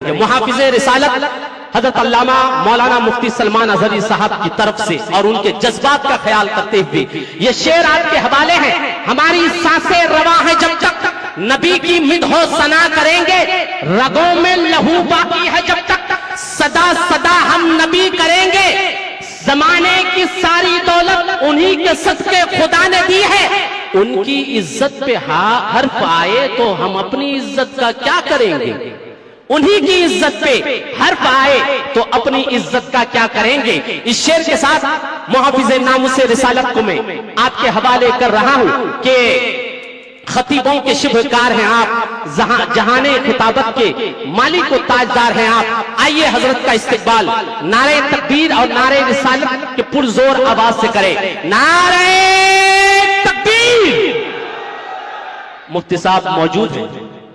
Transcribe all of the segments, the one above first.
محافظ رسالت حضرت علامہ مولانا مفتی سلمان اظہری صاحب کی طرف سے اور ان کے جذبات کا خیال کرتے ہوئے یہ شعر آپ کے حوالے ہیں۔ ہماری سانسیں رواں ہیں جب تک نبی کی مدح و ثنا کریں گے، رگوں میں لہو باقی ہے جب تک صدا صدا ہم نبی کریں گے۔ زمانے کی ساری دولت انہی کے صدقے خدا نے دی ہے، ان کی عزت پہ حرف آئے تو ہم اپنی عزت کا کیا کریں گے؟ انہی کی عزت پہ حرف آئے تو اپنی عزت کا کیا کریں گے؟ اس شعر کے ساتھ محافظ ناموس رسالت کو میں آپ کے حوالے کر رہا ہوں کہ خطیبوں کے شبہ کار ہیں آپ، جہان خطابت کے مالک و تاجدار ہیں آپ۔ آئیے حضرت کا استقبال نعرہ تکبیر اور نعرہ رسالت کے پرزور آواز سے کریں۔ نعرہ تکبیر! مفتی صاحب موجود ہیں،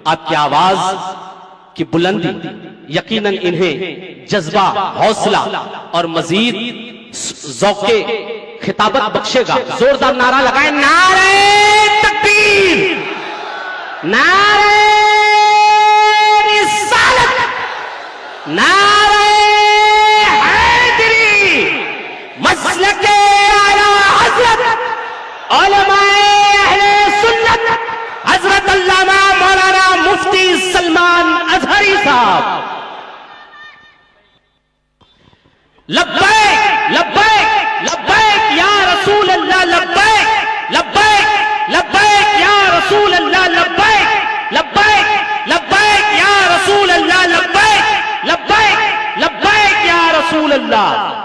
آپ کی آواز کی بلندی یقیناً انہیں جذبہ، حوصلہ اور مزید ذوق خطابت بخشے گا۔ زوردار نعرہ لگائیں، نعرہ تکبیر، نعرہ رسالت، نعرہ حیدری، مسلک اعلیٰ حضرت علماء اہل سنت حضرت علامہ مولانا مفتی سلمان اظہری صاحب۔ لبیک لبیک لبیک یا رسول اللہ، لبیک لبیک لبیک یا رسول اللہ، لبیک لبیک لبیک یا رسول اللہ، لبیک لبیک لبیک یا رسول اللہ۔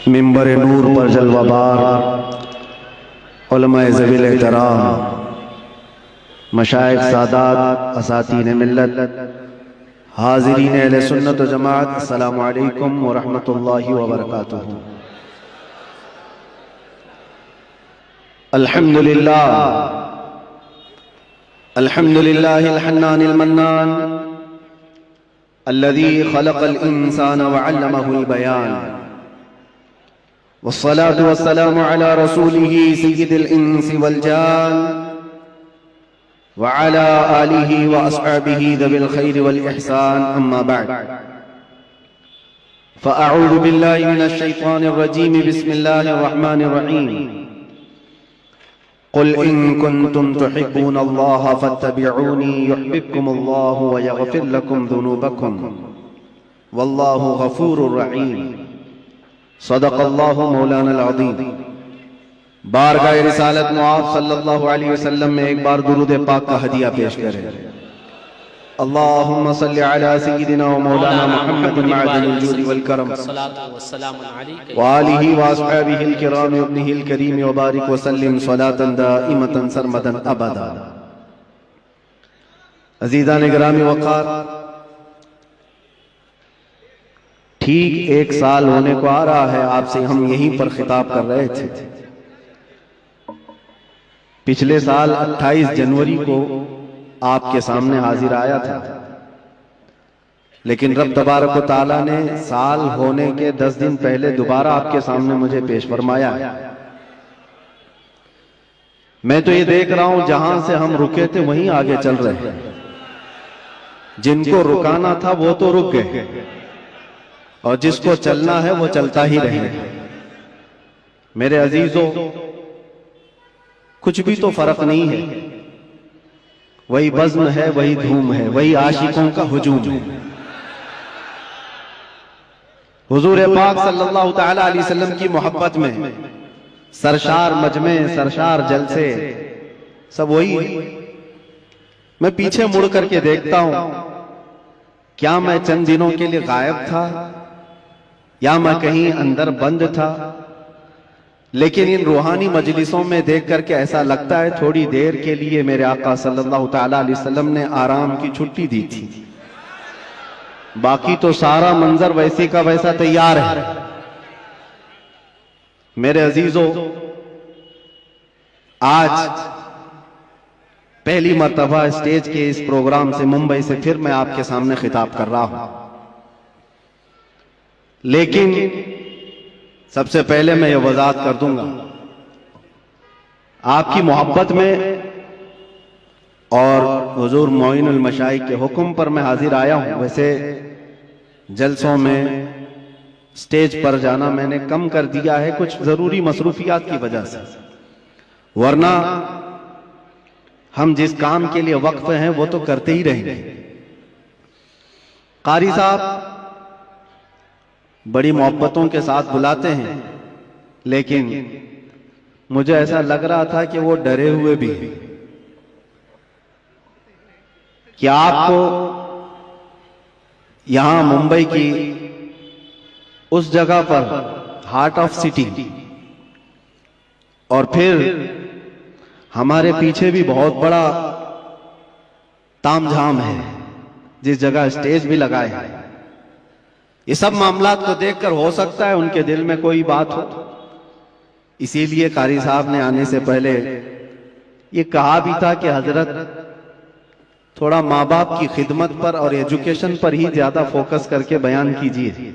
منبر نور پر جلوہ بار علماء ذوی احترام، مشائخ سادات، اساتین ملت، حاضرین اہل سنت و جماعت، السلام علیکم ورحمۃ اللہ وبرکاتہ۔ الحمدللہ الحمدللہ الحنان المنان الذي خلق الانسان وعلمه البيان، والصلاة والسلام على رسوله سيد الإنس والجان وعلى آله وأصحابه ذوي الخير والإحسان، أما بعد فأعوذ بالله من الشيطان الرجيم، بسم الله الرحمن الرحيم، قل إن كنتم تحبون الله فاتبعوني يحببكم الله ويغفر لكم ذنوبكم والله غفور رحيم، صدق اللہ مولانا العظیم۔ بارگاہ رسالت معاذ صلی اللہ علیہ وسلم میں ایک بار درود پاک کا ہدیہ پیش کریں۔ اللہم صلی علی سیدنا و مولانا محمد معدن الجود والکرم وآلہ واصحابہ الکرام وابنہ الکریم وبارک وسلم صلاة دائمة سرمدا ابدا۔ عزیزان گرامی وقار، ٹھیک ایک سال ہونے کو آ رہا ہے آپ سے ہم یہیں پر خطاب کر رہے تھے۔ پچھلے سال 28 جنوری کو آپ کے سامنے حاضر آیا تھا، لیکن رب تبارک و تعالیٰ نے سال ہونے کے 10 دن پہلے دوبارہ آپ کے سامنے مجھے پیش فرمایا۔ میں تو یہ دیکھ رہا ہوں جہاں سے ہم رکے تھے وہیں آگے چل رہے ہیں، جن کو رکانا تھا وہ تو رک گئے، اور جس کو چلنا ہے وہ چلتا ہی رہے۔ میرے عزیزوں، کچھ بھی تو فرق نہیں ہے، وہی بزم ہے، وہی دھوم ہے، وہی عاشقوں کا ہجوم ہے۔ حضور پاک صلی اللہ تعالی علیہ وسلم کی محبت میں سرشار مجمع، سرشار جلسے، سب وہی ہے۔ میں پیچھے مڑ کر کے دیکھتا ہوں، کیا میں چند دنوں کے لیے غائب تھا یا میں کہیں اندر بند تھا؟ لیکن ان روحانی مجلسوں میں دیکھ کر کے ایسا لگتا ہے تھوڑی دیر کے لیے میرے آقا صلی اللہ تعالی علیہ وسلم نے آرام کی چھٹی دی تھی، باقی تو سارا منظر ویسے کا ویسا تیار ہے۔ میرے عزیزوں، آج پہلی مرتبہ اسٹیج کے اس پروگرام سے ممبئی سے پھر میں آپ کے سامنے خطاب کر رہا ہوں۔ لیکن سب سے پہلے میں یہ وضاحت کر دوں گا، آپ کی محبت میں اور حضور معین المشائخ کے حکم پر میں حاضر آیا ہوں۔ ویسے جلسوں میں سٹیج پر جانا میں نے کم کر دیا ہے کچھ ضروری مصروفیات کی وجہ سے، ورنہ ہم جس کام کے لیے وقف ہیں وہ تو کرتے ہی رہیں گے۔ قاری صاحب بڑی محبتوں کے ساتھ بلاتے ہیں، لیکن مجھے ایسا لگ رہا تھا کہ وہ ڈرے ہوئے بھی ہیں کہ آپ کو یہاں ممبئی کی اس جگہ پر ہارٹ آف سٹی، اور پھر ہمارے پیچھے بھی بہت بڑا تام جھام ہے جس جگہ اسٹیج بھی لگائے ہیں، یہ سب معاملات کو دیکھ کر ہو سکتا ہے ان کے دل میں کوئی بات ہو۔ اسی لیے قاری صاحب نے آنے سے پہلے یہ کہا بھی تھا کہ حضرت تھوڑا ماں باپ کی خدمت پر اور ایجوکیشن پر ہی زیادہ فوکس کر کے بیان کیجیے،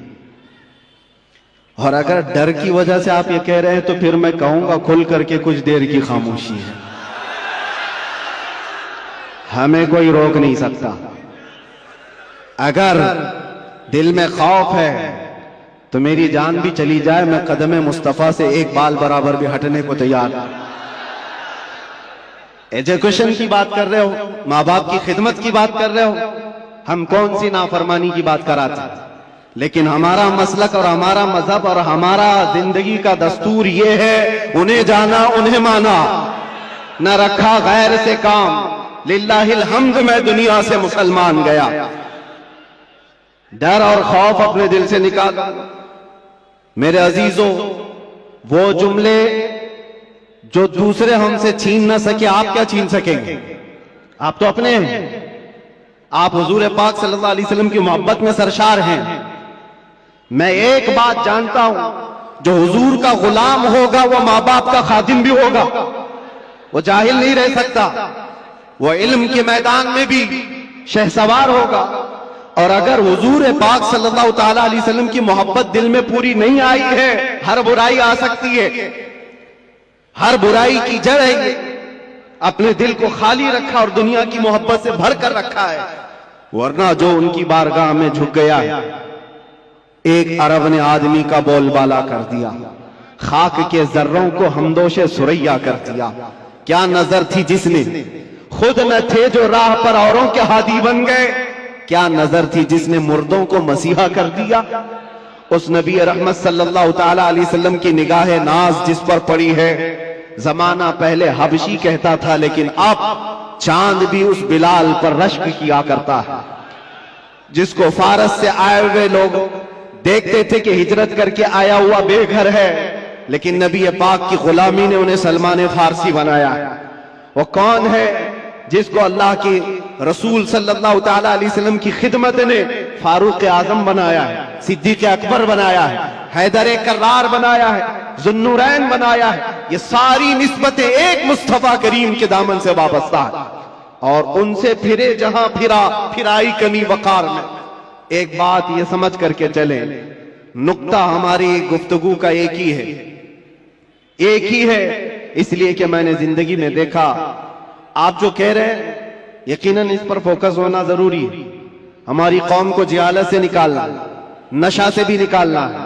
اور اگر ڈر کی وجہ سے آپ یہ کہہ رہے ہیں تو پھر میں کہوں گا کھل کر کے کچھ دیر کی خاموشی ہے، ہمیں کوئی روک نہیں سکتا۔ اگر دل میں خوف ہے تو میری جان بھی چلی جائے، میں قدم مصطفیٰ سے ایک بال برابر بھی ہٹنے کو تیار۔ ایجوکیشن کی بات کر رہے ہو، ماں باپ کی خدمت کی بات کر رہے ہو، ہم کون سی نافرمانی کی بات کراتے ہیں، لیکن ہمارا مسلک اور ہمارا مذہب اور ہمارا زندگی کا دستور یہ ہے، انہیں جانا انہیں مانا، نہ رکھا غیر سے کام، للہ الحمد میں دنیا سے مسلمان گیا۔ ڈر اور خوف اپنے دل سے نکال۔ میرے عزیزوں، وہ جملے جو دوسرے ہم سے چھین نہ سکے، آپ کیا چھین سکیں گے؟ آپ تو اپنے ہیں، آپ حضور پاک صلی اللہ علیہ وسلم کی محبت میں سرشار ہیں۔ میں ایک بات جانتا ہوں، جو حضور کا غلام ہوگا وہ ماں باپ کا خادم بھی ہوگا، وہ جاہل نہیں رہ سکتا، وہ علم کے میدان میں بھی شہسوار ہوگا۔ اور اگر حضور پاک صلی اللہ تعالیٰ علیہ وسلم کی محبت دل میں پوری نہیں آئی ہے، ہر برائی آ سکتی ہے، ہر برائی کی جڑ ہے یہ۔ اپنے دل کو خالی رکھا اور دنیا کی محبت سے بھر کر رکھا ہے، ورنہ جو ان کی بارگاہ میں جھک گیا، ایک عرب نے آدمی کا بول بالا کر دیا، خاک کے ذروں کو ہمدوش سریا کر دیا۔ کیا نظر تھی جس نے، خود نہ تھے جو راہ پر اوروں کے ہادی بن گئے، کیا نظر تھی جس نے مردوں کو مسیحا کر دیا۔ اس نبی رحمت صلی اللہ تعالیٰ علیہ وسلم کی نگاہ ناز جس پر پڑی ہے، زمانہ پہلے حبشی کہتا تھا، لیکن اب چاند بھی اس بلال پر رشک کیا کرتا ہے، جس کو فارس سے آئے ہوئے لوگ دیکھتے تھے کہ ہجرت کر کے آیا ہوا بے گھر ہے، لیکن نبی پاک کی غلامی نے انہیں سلمان فارسی بنایا ہے۔ وہ کون ہے جس کو اللہ کی رسول صلی اللہ تعالیٰ علیہ وسلم کی خدمت نے فاروق اعظم بنایا ہے، صدیق اکبر بنایا ہے، حیدر کرار بنایا ہے، ذوالنورین بنایا ہے۔ یہ ساری نسبتیں ایک مصطفیٰ کریم کے دامن سے وابستہ ہیں، اور ان سے پھرے جہاں پھرائی کمی وقار میں۔ ایک بات یہ سمجھ کر کے چلیں، نقطہ ہماری گفتگو کا ایک ہی ہے، ایک ہی ہے، اس لیے کہ میں نے زندگی میں دیکھا، آپ جو کہہ رہے ہیں یقیناً اس پر فوکس ہونا ضروری ہے۔ ہماری قوم کو جہالت سے نکالنا، نشہ سے بھی نکالنا ہے،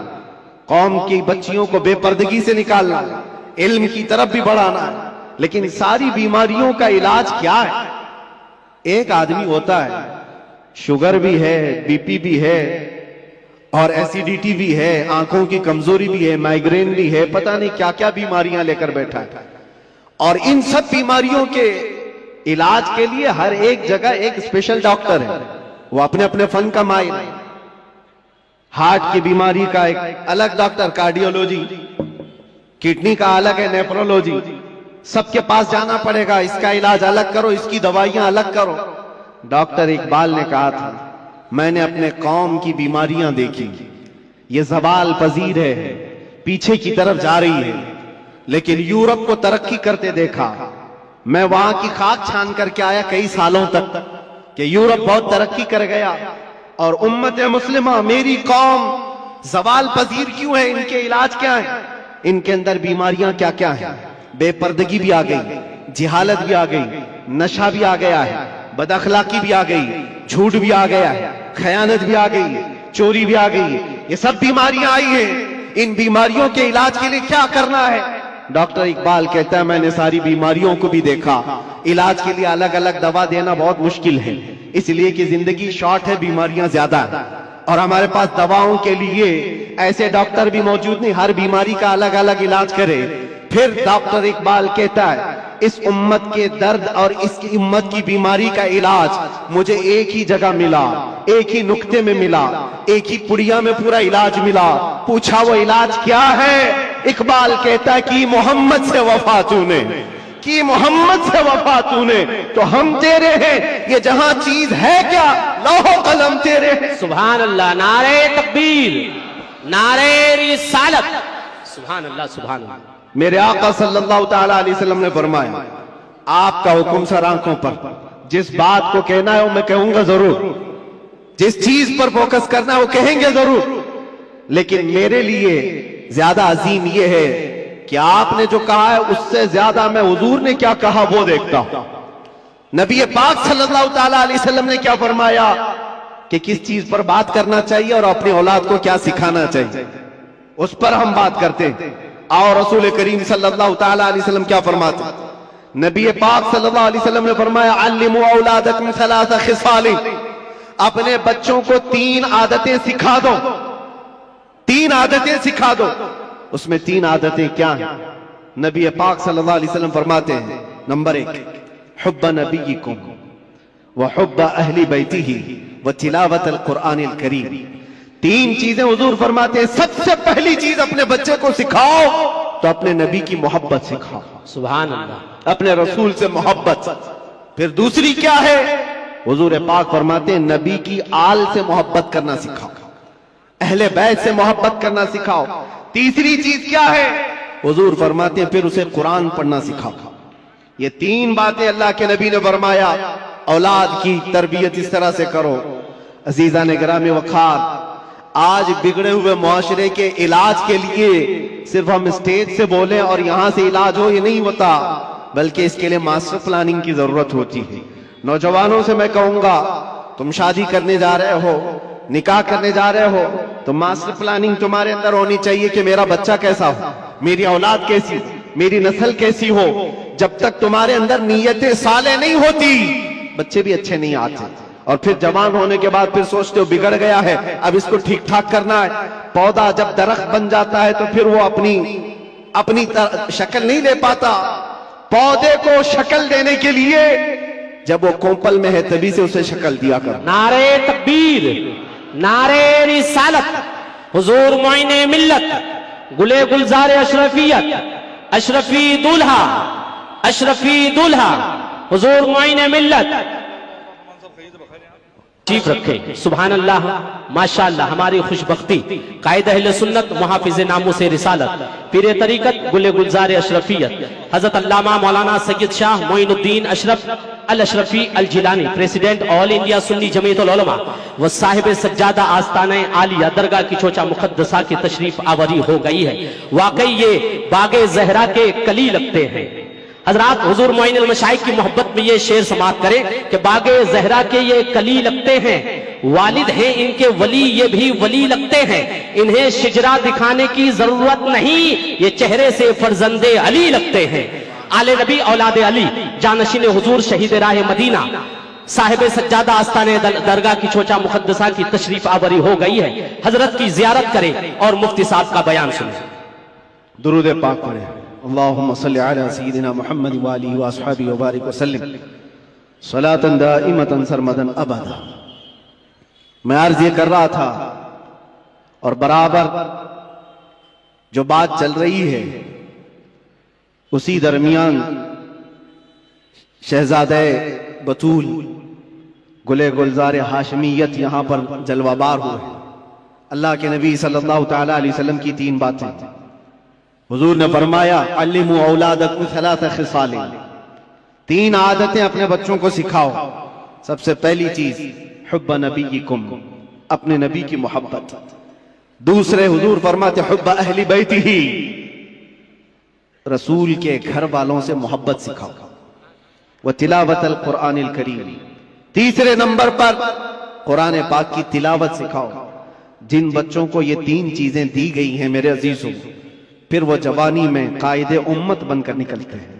قوم کی بچیوں کو بے پردگی سے نکالنا ہے، علم کی طرف بھی بڑھانا ہے، لیکن ساری بیماریوں کا علاج کیا ہے؟ ایک آدمی ہوتا ہے، شوگر بھی ہے، بی پی بھی ہے، اور ایسیڈیٹی بھی ہے، آنکھوں کی کمزوری بھی ہے، مائیگرین بھی ہے، پتہ نہیں کیا کیا بیماریاں لے کر بیٹھا ہے، اور ان سب بیماریوں کے علاج کے لیے ہر ایک جگہ ایک اسپیشل ڈاکٹر ہے، وہ اپنے اپنے فن کا ماہر ہے۔ ہارٹ کی بیماری کا ایک الگ ڈاکٹر، کارڈیولوجی، کڈنی کا الگ ہے، نیفرولوجی، سب کے پاس جانا پڑے گا، اس کا علاج الگ کرو، اس کی دوائیاں الگ کرو۔ ڈاکٹر اقبال نے کہا تھا، میں نے اپنے قوم کی بیماریاں دیکھی، یہ زوال پذیر ہے، پیچھے کی طرف جا رہی ہے، لیکن یورپ کو ترقی کرتے دیکھا۔ میں وہاں کی خاک چھان کر کے آیا کئی سالوں تک کہ یورپ بہت ترقی کر گیا، اور امت مسلمہ، میری قوم زوال پذیر کیوں ہے؟ ان کے علاج کیا ہیں؟ ان کے اندر بیماریاں کیا کیا ہیں؟ بے پردگی بھی آ گئی، جہالت بھی آ گئی، نشہ بھی آ گیا ہے، بد اخلاقی بھی آ گئی، جھوٹ بھی آ گیا ہے، خیانت بھی آ گئی، چوری بھی آ گئی، یہ سب بیماریاں آئی ہیں۔ ان بیماریوں کے علاج کے لیے کیا کرنا ہے؟ ڈاکٹر اقبال کہتا ہے میں نے ساری بیماریوں کو بھی دیکھا، علاج کے لیے الگ الگ دوا دینا بہت مشکل ہے، اس لیے کہ زندگی شارٹ ہے، بیماریاں زیادہ ہیں، اور ہمارے پاس دواؤں کے لیے ایسے ڈاکٹر بھی موجود نہیں ہر بیماری کا الگ الگ علاج کرے۔ پھر ڈاکٹر اقبال کہتا ہے اس امت کے درد اور اس کی امت کی بیماری کا علاج مجھے ایک ہی جگہ ملا، ایک ہی نقطے میں ملا، ایک ہی پڑیا میں پورا علاج ملا۔ پوچھا وہ علاج کیا ہے؟ اقبال کہتا ہے کہ محمد سے وفا تو نے، کہ محمد سے وفا تو نے، تو ہم تیرے ہیں، یہ جہاں چیز ہے کیا لوح و قلم تیرے ہیں۔ سبحان اللہ، نعرہ تکبیر، نعرہ رسالت، سبحان اللہ سبحان اللہ۔ میرے آقا صلی اللہ تعالی علیہ وسلم نے فرمایا آپ کا حکم سر آنکھوں پر، جس بات کو کہنا ہے وہ میں کہوں گا ضرور، جس چیز پر فوکس کرنا ہے وہ کہیں گے ضرور، لیکن میرے لیے زیادہ عظیم یہ ہے کہ آپ نے جو کہا ہے اس سے زیادہ میں حضور نے کیا کہا وہ دیکھتا ہوں۔ نبی پاک صلی اللہ تعالی علیہ وسلم نے کیا فرمایا کہ کس چیز پر بات کرنا چاہیے اور اپنی اولاد کو کیا سکھانا چاہیے، اس پر ہم بات کرتے ہیں۔ اور رسول کریم صلی اللہ تعالی علیہ وسلم کیا فرماتے ہیں؟ نبی پاک صلی اللہ علیہ وسلم نے فرمایا علموا اولادکم ثلاث خصال، اپنے بچوں کو 3 عادتیں سکھا دو، 3 عادتیں سکھا دو۔ اس میں 3 عادتیں کیا ہیں؟ نبی پاک صلی اللہ علیہ وسلم فرماتے ہیں نمبر 1 حب نبیکم وحب اہل بیتہ وتلاوت القرآن الکریم۔ 3 چیزیں حضور فرماتے ہیں سب سے پہلی چیز اپنے بچے کو سکھاؤ تو اپنے نبی کی محبت سکھاؤ، سبحان اللہ، اپنے رسول سے محبت۔ پھر دوسری کیا ہے؟ حضور پاک فرماتے ہیں نبی کی آل سے محبت کرنا سکھاؤ، اہل بیت سے محبت کرنا سکھاؤ۔ تیسری چیز کیا ہے؟ حضور فرماتے ہیں پھر اسے قرآن پڑھنا سکھاؤ۔ یہ 3 باتیں اللہ کے نبی نے فرمایا اولاد کی تربیت اس طرح سے کرو۔ عزیزان گرامی وقار، آج بگڑے ہوئے معاشرے کے علاج کے لیے صرف ہم اسٹیج سے بولیں اور یہاں سے علاج ہو یہ نہیں ہوتا، بلکہ اس کے لیے ماسٹر پلاننگ کی ضرورت ہوتی ہے۔ نوجوانوں سے میں کہوں گا تم شادی کرنے جا رہے ہو، نکاح کرنے جا رہے ہو تو ماسٹر پلاننگ تمہارے اندر ہونی چاہیے کہ میرا بچہ کیسا ہو، میری اولاد کیسی، میری نسل کیسی ہو۔ جب تک تمہارے اندر نیتیں صالح نہیں ہوتی بچے بھی اچھے نہیں آتے، اور پھر جوان ہونے کے بعد پھر سوچتے ہو بگڑ گیا ہے اب اس کو ٹھیک ٹھاک کرنا ہے۔ پودا جب درخت بن جاتا ہے تو پھر وہ اپنی شکل نہیں لے پاتا۔ پودے کو شکل دینے کے لیے جب وہ کوپل میں ہے تبھی سے اسے شکل دیا کر۔ نعرہ تکبیر، نعرہ رسالت، حضور معین ملت، گلے گلزار اشرفیت، اشرفی دولہا، اشرفی دولہا، حضور معین ملت ٹھیک رکھے۔ سبحان اللہ، ماشاءاللہ، ہماری خوش بختی، قائد اہل سنت، محافظ ناموس رسالت، پیر طریقت، گل گلزار اشرفیت، حضرت علامہ مولانا سید شاہ معین الدین اشرف الاشرفی الجیلانی، پریزیڈنٹ آل انڈیا سنی جمعیت العلماء و صاحب سجادہ آستانہ عالیہ درگاہ کی چوچا مقدسہ کی تشریف آوری ہو گئی ہے۔ واقعی یہ باغ زہرا کے کلی لگتے ہیں۔ حضرات، حضور معین المشائخ کی محبت میں یہ شعر سماعت کریں کہ باغ زہرا کے یہ کلی لگتے ہیں، والد ہیں ان کے ولی یہ بھی ولی لگتے ہیں، انہیں شجرہ دکھانے کی ضرورت نہیں، یہ چہرے سے فرزند علی لگتے ہیں۔ آل نبی اولاد علی، جانشین حضور شہید راہ مدینہ، صاحب سجادہ آستانہ درگاہ کی چوچا مقدسہ کی تشریف آوری ہو گئی ہے۔ حضرت کی زیارت کریں اور مفتی صاحب کا بیان سنیں۔ درود پاک پڑھیں۔ اللہم صلی علی سیدنا محمد وآلہ واصحابہ وبارک وسلم صلاۃ دائمۃ سرمدا ابدا۔ میں عرض یہ کر رہا تھا اور برابر جو بات چل رہی ہے اسی درمیان شہزادہ بطول گلے گلزار ہاشمیت یہاں پر جلوہ بار ہوئے۔ اللہ کے نبی صلی اللہ تعالی علیہ وسلم کی 3 باتیں حضور نے فرمایا علموا اولادکم ثلاث خصال، 3 عادتیں اپنے بچوں کو سکھاؤ۔ سب سے پہلی چیز حب نبیکم، اپنے نبی کی محبت۔ دوسرے حضور فرماتے حب اہل بیت ہی، رسول کے گھر والوں سے محبت سکھاؤ، وہ تلاوت القرآن الکریم، تیسرے نمبر پر قرآن پاک کی تلاوت سکھاؤ۔ جن بچوں کو یہ تین چیزیں دی گئی ہیں میرے عزیزوں، پھر وہ جوانی میں قائد امت بن کر نکلتے ہیں،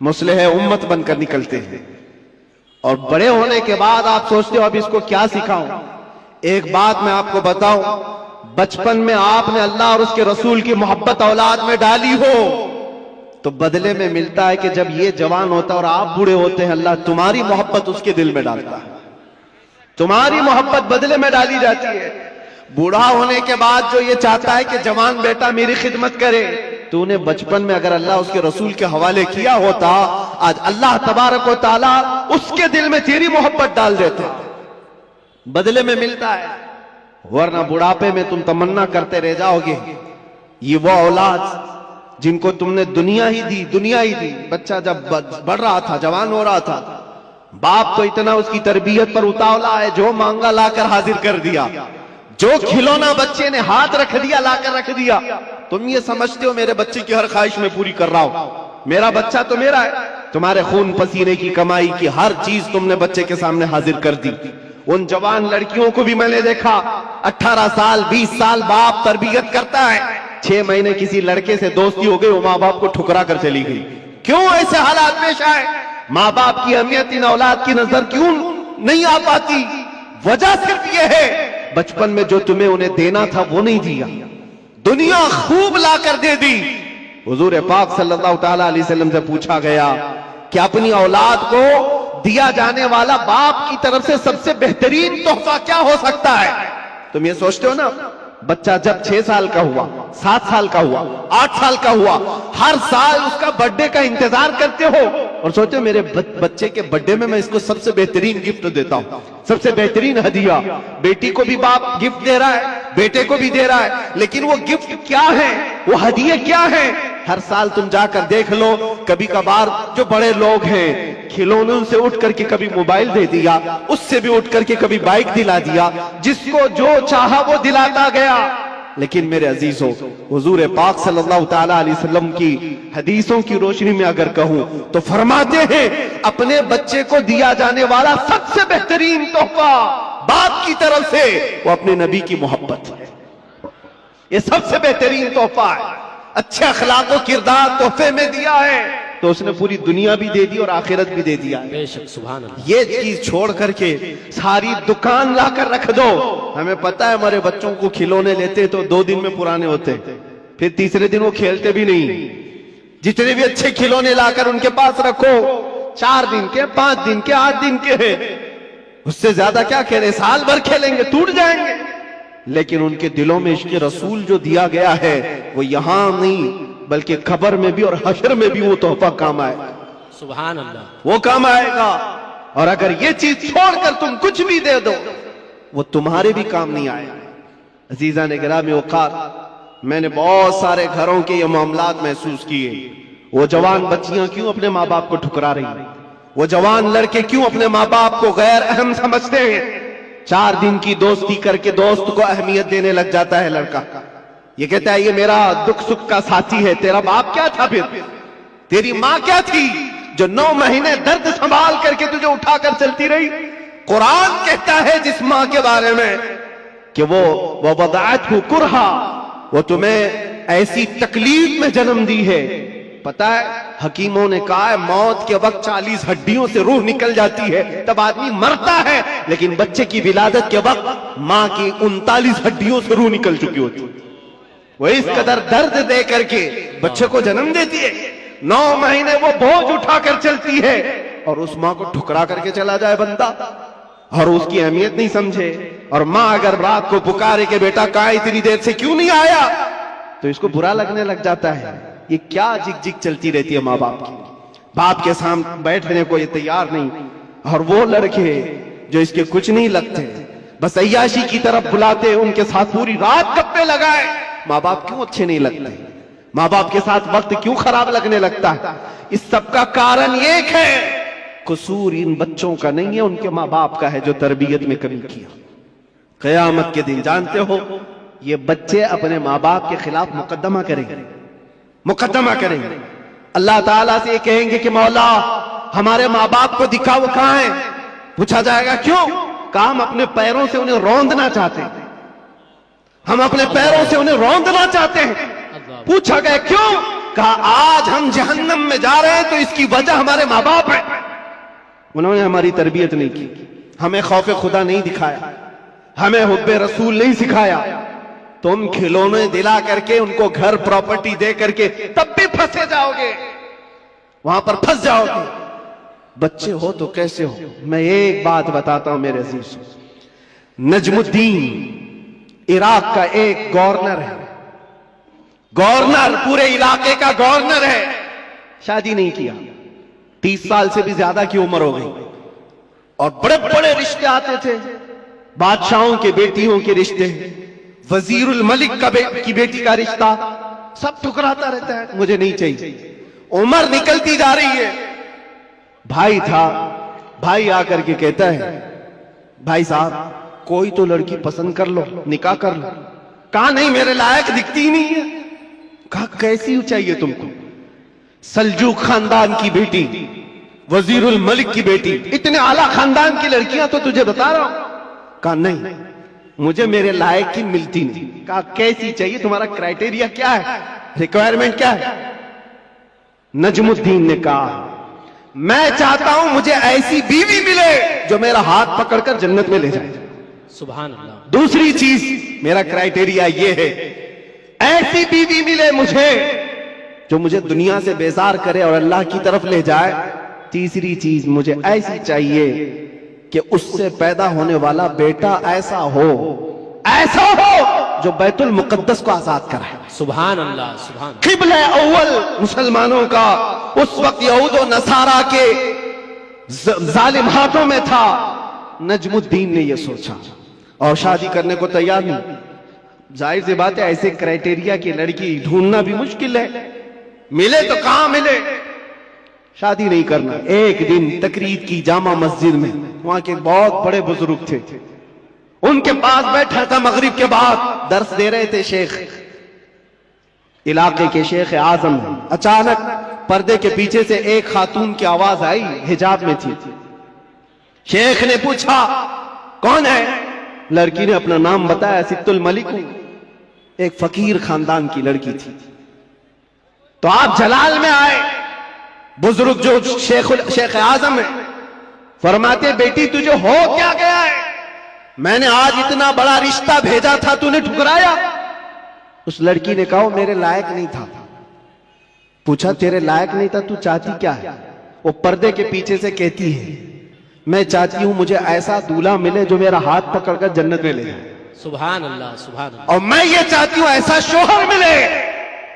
مصلح امت بن کر نکلتے ہیں۔ اور بڑے ہونے کے بعد آپ سوچتے ہو اب اس کو کیا سکھاؤں؟ ایک بات میں آپ کو بتاؤں، بچپن میں آپ نے اللہ اور اس کے رسول کی محبت اولاد میں ڈالی ہو تو بدلے میں ملتا ہے کہ جب یہ جوان ہوتا ہے اور آپ بوڑھے ہوتے ہیں، اللہ تمہاری محبت اس کے دل میں ڈالتا ہے، تمہاری محبت بدلے میں ڈالی جاتی ہے۔ بوڑھا ہونے کے بعد جو یہ چاہتا ہے کہ جوان بیٹا میری خدمت کرے، تو نے بچپن میں اگر اللہ اس کے رسول کے حوالے کیا ہوتا، آج اللہ تبارک و تعالی اس کے دل میں تیری محبت ڈال دیتا، بدلے میں ملتا ہے۔ ورنہ بڑھاپے میں تم تمنا کرتے رہ جاؤ گے، یہ وہ اولاد جن کو تم نے دنیا ہی دی۔ بچہ جب بڑھ رہا تھا، جوان ہو رہا تھا، باپ تو اتنا اس کی تربیت پر اتاولا ہے، جو مانگا لا کر حاضر کر دیا، جو کھلونا بچے نے ہاتھ رکھ دیا لا کر رکھ دیا۔ تم یہ سمجھتے ہو میرے بچے کی ہر خواہش میں پوری کر رہا ہوں، میرا بچہ تو میرا ہے۔ تمہارے خون پسینے کی کمائی کی ہر چیز تم نے بچے کے سامنے حاضر کر دی۔ ان جوان لڑکیوں کو بھی میں نے دیکھا، 18 سال 20 سال باپ تربیت کرتا ہے، 6 مہینے کسی لڑکے سے دوستی ہو گئی، وہ ماں باپ کو ٹھکرا کر چلی گئی۔ کیوں ایسے حالات پیش آئے؟ ماں باپ کی اہمیت ان اولاد کی نظر کیوں نہیں آ پاتی؟ وجہ صرف یہ ہے بچپن میں جو تمہیں انہیں دینا تھا وہ نہیں دیا، دنیا خوب لا کر دے دی۔ حضور پاک صلی اللہ تعالی علیہ وسلم سے پوچھا گیا کہ اپنی اولاد کو دیا جانے والا باپ کی طرف سے سب سے بہترین تحفہ کیا ہو سکتا ہے؟ تم یہ سوچتے ہو نا، بچہ جب 6 سال کا ہوا، 7 سال کا ہوا، 8 سال کا ہوا، ہر سال اس کا برتھ ڈے کا انتظار کرتے ہو اور سوچتے ہو میرے بچے کے برتھ ڈے میں اس کو سب سے بہترین گفٹ دیتا ہوں، سب سے بہترین ہدیہ۔ بیٹی کو بھی باپ گفٹ دے رہا ہے، بیٹے کو بھی دے رہا ہے، لیکن وہ گفٹ کیا ہے، وہ ہدیے کیا ہیں؟ ہر سال تم جا کر دیکھ لو، کبھی کبھار جو بڑے لوگ ہیں کھلونوں سے اٹھ کر کے کبھی موبائل دے دیا، اس سے بھی اٹھ کر کے کبھی بائک دلا دیا، جس کو جو چاہا وہ دلاتا گیا۔ لیکن میرے عزیزوں، حضور پاک صلی اللہ تعالی علیہ وسلم کی حدیثوں کی روشنی میں اگر کہوں تو فرماتے ہیں اپنے بچے کو دیا جانے والا سب سے بہترین تحفہ باپ کی طرف سے وہ اپنے نبی کی محبت ہے، یہ سب سے بہترین تحفہ ہے۔ اچھے اخلاق و کردار تحفے میں دیا ہے تو اس نے پوری دنیا بھی دے دی اور آخرت بھی دے دیا۔ بے شک، سبحان اللہ۔ یہ چیز چھوڑ کر کے ساری دکان لا کر رکھ دو۔ ہمیں پتا ہے ہمارے بچوں کو کھلونے لیتے تو 2 دن میں پرانے ہوتے، پھر تیسرے دن وہ کھیلتے بھی نہیں۔ جتنے بھی اچھے کھلونے لا کر ان کے پاس رکھو، 4 دن کے، 5 دن کے، 8 دن کے ہیں، اس سے زیادہ کیا کھیلیں، سال بھر کھیلیں گے ٹوٹ جائیں گے۔ لیکن ان کے دلوں میں عشق رسول جو دیا گیا ہے وہ یہاں نہیں بلکہ قبر میں بھی اور حشر میں بھی وہ تحفہ کام آئے گا، سبحان اللہ، وہ کام آئے گا۔ اور اگر یہ چیز چھوڑ کر تم کچھ بھی دے دو وہ تمہارے بھی کام نہیں آئے گا۔ عزیزان گرامی اوقات، میں نے بہت سارے گھروں کے یہ معاملات محسوس کیے۔ وہ جوان بچیاں کیوں اپنے ماں باپ کو ٹھکرا رہی ہیں؟ وہ جوان لڑکے کیوں اپنے ماں باپ کو غیر اہم سمجھتے ہیں؟ 4 دن کی دوستی کر کے دوست کو اہمیت دینے لگ جاتا ہے لڑکا، یہ کہتا ہے یہ میرا دکھ سکھ کا ساتھی ہے۔ تیرا باپ کیا تھا پھر؟ تیری ماں کیا تھی جو 9 مہینے درد سنبھال کر کے تجھے اٹھا کر چلتی رہی؟ قرآن کہتا ہے جس ماں کے بارے میں کہ وہ وضعته کرہا، وہ تمہیں ایسی تکلیف میں جنم دی ہے۔ پتہ ہے حکیموں نے کہا ہے موت کے وقت 40 ہڈیوں سے روح نکل جاتی ہے تب آدمی مرتا ہے، لیکن بچے کی ولادت کے وقت ماں کی 39 ہڈیوں سے روح نکل چکی ہوتی، وہ اس قدر درد دے کر کے بچے کو جنم دیتی ہے۔ 9 مہینے وہ بوجھ اٹھا کر چلتی ہے اور اس ماں کو ٹھکرا کر کے چلا جائے بندہ اور اس کی اہمیت نہیں سمجھے۔ اور ماں اگر رات کو پکارے کہ بیٹا کہاں اتنی دیر سے کیوں نہیں آیا تو اس کو برا لگنے لگ جاتا ہے۔ یہ کیا جگ جگ چلتی رہتی ہے ماں باپ کی، باپ کے سامنے بیٹھنے کو یہ تیار نہیں۔ اور وہ لڑکے جو اس کے کچھ نہیں لگتے، بس عیاشی کی طرف بلاتے، ان کے ساتھ پوری رات گپے لگائے۔ ماں باپ کیوں اچھے نہیں لگتے؟ ماں باپ کے ساتھ وقت کیوں خراب لگنے لگتا ہے؟ اس سب کا کارن ایک ہے، قصور ان بچوں کا نہیں ہے، ان کے ماں باپ کا ہے جو تربیت میں کمی کیا۔ قیامت کے دن جانتے ہو یہ بچے اپنے ماں باپ کے خلاف مقدمہ کریں گے، مقدمہ کریں گے، اللہ تعالیٰ سے یہ کہیں گے کہ مولا ہمارے ماں باپ کو دکھا، وہ کہاں ہیں؟ پوچھا جائے گا کیوں؟ کہ ہم اپنے پیروں سے انہیں روندنا چاہتے ہیں، ہم اپنے پیروں سے انہیں روندنا چاہتے ہیں۔ پوچھا گیا کیوں؟ کہا آج ہم جہنم میں جا رہے ہیں تو اس کی وجہ ہمارے ماں باپ ہے، انہوں نے ہماری تربیت نہیں کی، ہمیں خوف خدا نہیں دکھایا، ہمیں حب رسول نہیں سکھایا۔ تم کھلونے دلا کر کے ان کو گھر پراپرٹی دے کر کے تب بھی پھنسے جاؤ گے، وہاں پر پھنس جاؤ گے۔ بچے ہو تو کیسے ہو؟ میں ایک بات بتاتا ہوں میرے عزیز، نجم الدین عراق کا ایک گورنر ہے، گورنر پورے علاقے کا گورنر ہے، شادی نہیں کیا، 30 سال سے بھی زیادہ کی عمر ہو گئی، اور بڑے بڑے رشتے آتے تھے، بادشاہوں کے بیٹیوں کے رشتے، وزیر الملک کی بیٹی کا رشتہ، سب ٹھکراتا رہتا ہے، مجھے نہیں چاہیے۔ عمر نکلتی جا رہی ہے، بھائی تھا، بھائی آ کر کے کہتا ہے بھائی صاحب کوئی تو لڑکی پسند کر لو، نکاح کر لو۔ کہا نہیں میرے لائق دکھتی ہی نہیں ہے۔ کہا کیسی چاہیے تم کو؟ سلجوق خاندان کی بیٹی، وزیر الملک کی بیٹی، اتنے اعلیٰ خاندان کی لڑکیاں تو تجھے بتا رہا ہوں۔ کہا نہیں مجھے میرے لائق کی ملتی نہیں۔ کہا کیسی چاہیے؟ تمہارا کرائٹیریا کیا ہے، ریکوائرمنٹ کیا ہے؟ نجم الدین نے کہا میں چاہتا ہوں مجھے ایسی بیوی ملے جو میرا ہاتھ پکڑ کر جنت میں لے جائے۔ سبحان اللہ۔ دوسری چیز میرا کرائٹیریا یہ ہے ایسی بیوی ملے مجھے جو مجھے دنیا سے بیزار کرے اور اللہ کی طرف لے جائے۔ تیسری چیز مجھے ایسی چاہیے کہ اس سے پیدا ہونے والا بیٹا ایسا ہو جو بیت المقدس کو آزاد کرائے۔ سبحان اللہ، سبحان اللہ۔ قبلہ اول مسلمانوں کا اس وقت یہود و نصارہ کے ظالم ہاتھوں میں تھا۔ نجم الدین نے یہ سوچا اور شادی کرنے کو تیار نہیں۔ ظاہر سی بات ہے ایسے کرائٹیریا کی لڑکی ڈھونڈنا بھی مشکل ہے، ملے تو کہاں ملے۔ شادی نہیں کرنا۔ ایک دن تقریر کی جامع مسجد میں، وہاں کے بہت بڑے بزرگ تھے، ان کے پاس بیٹھا تھا، مغرب کے بعد درس دے رہے تھے شیخ، علاقے کے شیخ اعظم۔ اچانک پردے کے پیچھے سے ایک خاتون کی آواز آئی، حجاب میں تھی۔ شیخ نے پوچھا کون ہے؟ لڑکی نے اپنا نام بتایا، ست الملک ہوں۔ ایک فقیر خاندان کی لڑکی تھی۔ تو آپ جلال میں آئے، بزرگ جو شیخ اعظم ہے فرماتے بیٹی تجھے ہو کیا گیا ہے؟ میں نے آج اتنا بڑا رشتہ بھیجا تھا تو نے ٹھکرایا۔ اس لڑکی نے کہا میرے لائق نہیں تھا۔ پوچھا تیرے لائق نہیں تھا تو چاہتی کیا ہے؟ وہ پردے کے پیچھے سے کہتی ہے میں چاہتی ہوں مجھے ایسا دولہا ملے جو میرا ہاتھ پکڑ کر جنت میں لے جائے۔ سبحان اللہ، سبحان اللہ۔ اور میں یہ چاہتی ہوں ایسا شوہر ملے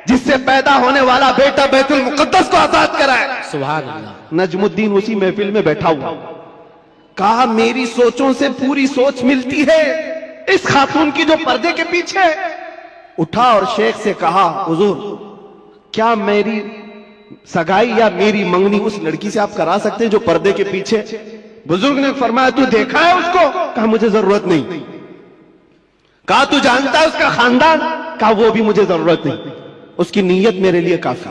جس سے پیدا ہونے والا بیٹا بیت المقدس کو آزاد کرائے۔ سبحان اللہ۔ نجم الدین اسی محفل میں بیٹھا ہوا، کہا میری سوچوں سے پوری سوچ ملتی ہے اس خاتون کی جو پردے کے پیچھے۔ اٹھا اور شیخ سے کہا حضور کیا میری سگائی یا میری منگنی اس لڑکی سے آپ کرا سکتے ہیں جو پردے کے پیچھے؟ بزرگ نے فرمایا تو دیکھا ہے اس کو؟ کہا مجھے ضرورت نہیں۔ کہا تو جانتا ہے اس کا خاندان؟ کہا وہ بھی مجھے ضرورت نہیں، اس کی نیت میرے لیے کافی،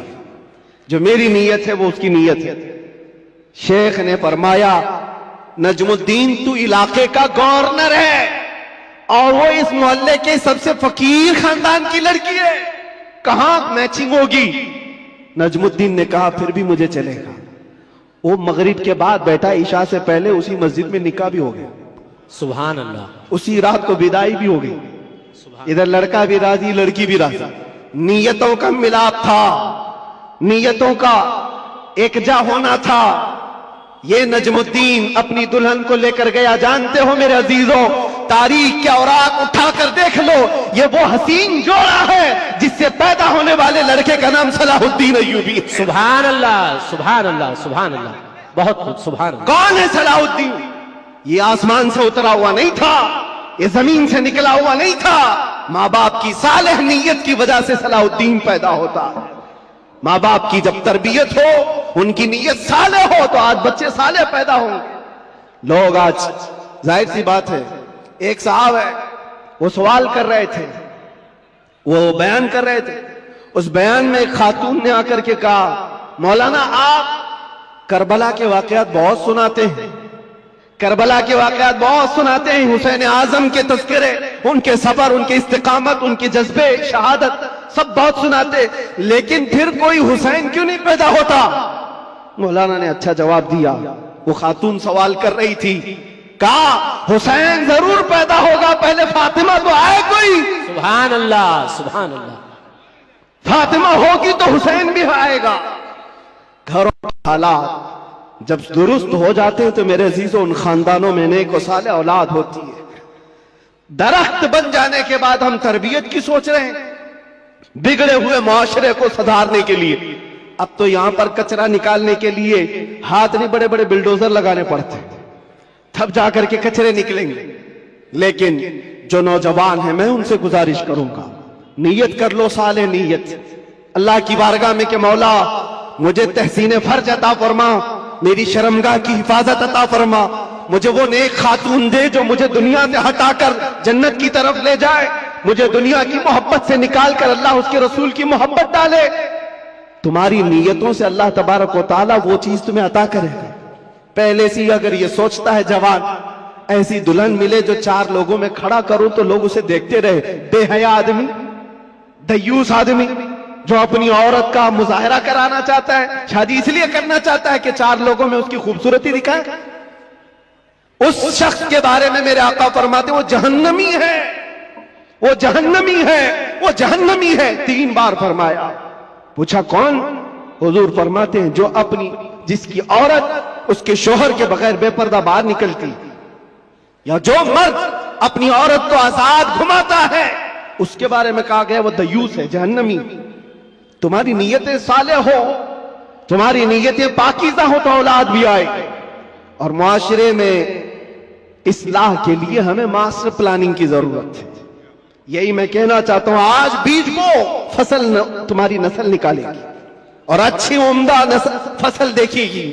جو میری نیت ہے وہ اس کی نیت ہے۔ شیخ نے فرمایا نجم الدین تو علاقے کا گورنر ہے اور وہ اس محلے کے سب سے فقیر خاندان کی لڑکی ہے، کہاں میچنگ ہوگی؟ نجم الدین نے کہا پھر بھی مجھے چلے گا۔ وہ مغرب کے بعد بیٹھا، عشاء سے پہلے اسی مسجد میں نکاح بھی ہو گیا، سبحان اللہ۔ اسی رات کو بدائی بھی ہو گئی۔ ادھر لڑکا بھی راضی، لڑکی بھی راضی، نیتوں کا ملاپ تھا، نیتوں کا ایکجا ہونا تھا۔ یہ نجم الدین اپنی دلہن کو لے کر گیا، جانتے ہو میرے عزیزوں تاریخ کے اوراق اٹھا کر دیکھ لو، یہ وہ حسین جوڑا ہے جس سے پیدا ہونے والے لڑکے کا نام صلاح الدین ایوبی۔ سبحان اللہ، سبحان اللہ، سبحان اللہ، بہت خوب، سبحان اللہ۔ کون ہے صلاح الدین؟ یہ آسمان سے اترا ہوا نہیں تھا، یہ زمین سے نکلا ہوا نہیں تھا، ماں باپ کی صالح نیت کی وجہ سے صلاح الدین پیدا ہوتا۔ ماں باپ کی جب تربیت ہو، ان کی نیت صالح ہو تو آج بچے صالح پیدا ہوں گے۔ لوگ آج ظاہر سی بات ہے، ایک صاحب ہے وہ سوال کر رہے تھے، وہ بیان کر رہے تھے. اس بیان میں ایک خاتون نے آ کر کے کہا مولانا آپ کربلا کے واقعات بہت سناتے ہیں, کربلا کے واقعات بہت سناتے ہیں, حسین اعظم کے تذکرے, ان کے صبر, ان کے استقامت, ان کے جذبے شہادت سب بہت سناتے, لیکن پھر کوئی حسین کیوں نہیں پیدا ہوتا؟ مولانا نے اچھا جواب دیا. وہ خاتون سوال کر رہی تھی, کہا حسین ضرور پیدا ہوگا, پہلے فاطمہ تو آئے کوئی. سبحان اللہ, سبحان اللہ. فاطمہ ہوگی تو حسین بھی آئے گا. گھروں کے حالات جب درست ہو جاتے ہیں تو میرے عزیزوں ان خاندانوں میں نیک و صالح اولاد ہوتی ہے. درخت بن جانے کے بعد ہم تربیت کی سوچ رہے ہیں, بگڑے ہوئے معاشرے کو سدھارنے کے لیے. اب تو یہاں پر کچرا نکالنے کے لیے ہاتھ نہیں, بڑے بڑے بلڈوزر لگانے پڑتے ہیں, تب جا کر کے کچرے نکلیں گے. لیکن جو نوجوان ہیں میں ان سے گزارش کروں گا, نیت کر لو صالح نیت اللہ کی بارگاہ میں کہ مولا مجھے تحسین فرج عطا فرما, میری شرمگاہ کی حفاظت عطا فرما, مجھے وہ نیک خاتون دے جو مجھے دنیا سے ہٹا کر جنت کی طرف لے جائے, مجھے دنیا کی محبت سے نکال کر اللہ اس کے رسول کی محبت ڈالے. تمہاری نیتوں سے اللہ تبارک و تعالیٰ وہ چیز تمہیں عطا کرے گا. پہلے سے اگر یہ سوچتا ہے جوان ایسی دلہن ملے جو 4 لوگوں میں کھڑا کروں تو لوگ اسے دیکھتے رہے, بے حیا آدمی, دیوس آدمی جو اپنی عورت کا مظاہرہ کرانا چاہتا ہے, شادی اس لیے کرنا چاہتا ہے کہ 4 لوگوں میں اس کی خوبصورتی دکھائے, اس شخص کے بارے میں میرے آقا فرماتے وہ جہنمی ہے, وہ جہنمی ہے, وہ جہنمی ہے. 3 بار فرمایا. پوچھا کون؟ حضور فرماتے ہیں جو اپنی جس کی عورت اس کے شوہر کے بغیر بے پردہ باہر نکلتی, یا جو مرد اپنی عورت کو آزاد گھماتا ہے, اس کے بارے میں کہا گیا وہ دیوس ہے, جہنمی. تمہاری نیتیں صالح ہو, تمہاری نیتیں پاکیزہ ہو تو اولاد بھی آئے. اور معاشرے میں اصلاح کے لیے ہمیں ماسٹر پلاننگ کی ضرورت ہے. یہی میں کہنا چاہتا ہوں, آج بیج بو, فصل تمہاری نسل نکالے گی اور اچھی عمدہ فصل دیکھے گی.